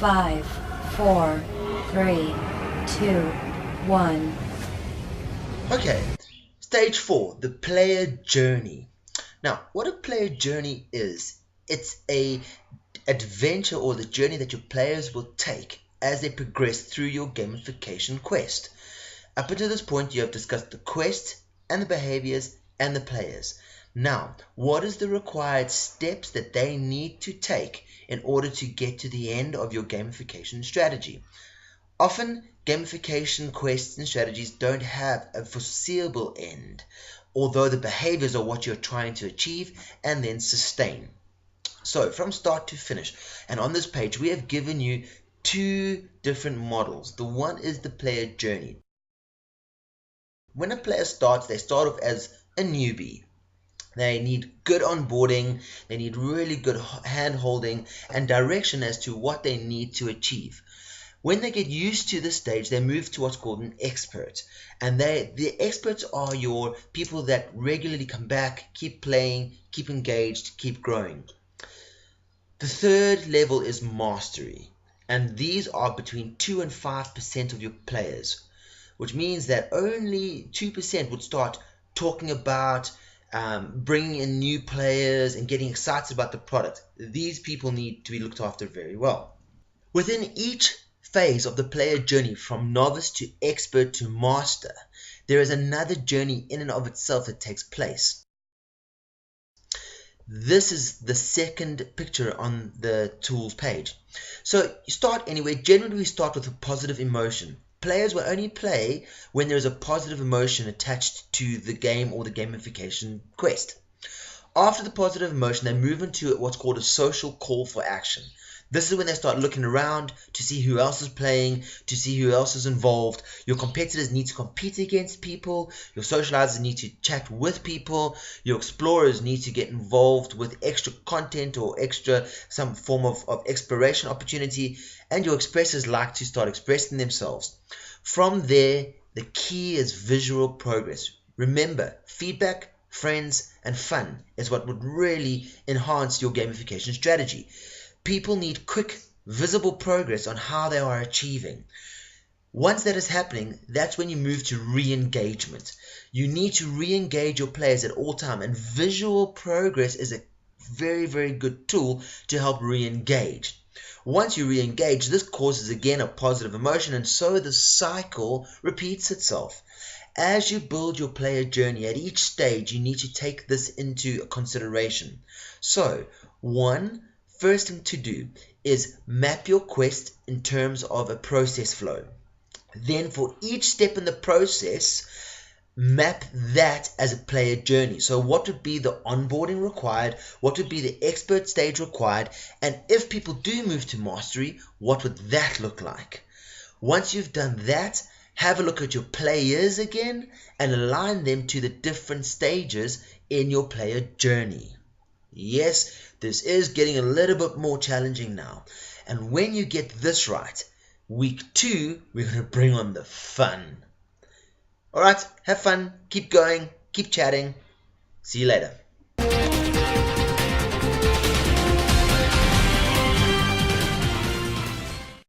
5, 4, 3, 2, 1. Okay, stage 4, the player journey. Now, what a player journey is, it's a adventure or the journey that your players will take as they progress through your gamification quest. Up until this point, you have discussed the quest and the behaviors and the players. Now, what is the required steps that they need to take in order to get to the end of your gamification strategy? Often, gamification quests and strategies don't have a foreseeable end, although the behaviors are what you're trying to achieve and then sustain. So, from start to finish, and on this page, we have given you two different models. The one is the player journey. When a player starts, they start off as a newbie. They need good onboarding, they need really good hand-holding and direction as to what they need to achieve. When they get used to this stage, they move to what's called an expert. And the experts are your people that regularly come back, keep playing, keep engaged, keep growing. The third level is mastery. And these are between 2 and 5% of your players, which means that only 2% would start talking about bringing in new players and getting excited about the product. These people need to be looked after very well. Within each phase of the player journey, from novice to expert to master, there is another journey in and of itself that takes place. This is the second picture on the tools page. So you start anyway. Generally, we start with a positive emotion. Players will only play when there is a positive emotion attached to the game or the gamification quest. After the positive emotion, they move into what's called a social call for action. This is when they start looking around to see who else is playing, to see who else is involved. Your competitors need to compete against people. Your socializers need to chat with people. Your explorers need to get involved with extra content or extra some form of exploration opportunity. And your expressors like to start expressing themselves. From there, the key is visual progress. Remember, feedback, friends, and fun is what would really enhance your gamification strategy. People need quick, visible progress on how they are achieving. Once that is happening, that's when you move to re-engagement. You need to re-engage your players at all time, and visual progress is a very, very good tool to help re-engage. Once you re-engage, this causes again a positive emotion, and so the cycle repeats itself. As you build your player journey at each stage, you need to take this into consideration. So, first thing to do is map your quest in terms of a process flow. Then for each step in the process, map that as a player journey. So what would be the onboarding required? What would be the expert stage required? And if people do move to mastery, what would that look like? Once you've done that, have a look at your players again and align them to the different stages in your player journey. Yes, this is getting a little bit more challenging now. And when you get this right, week 2, we're going to bring on the fun. Alright, have fun, keep going, keep chatting. See you later.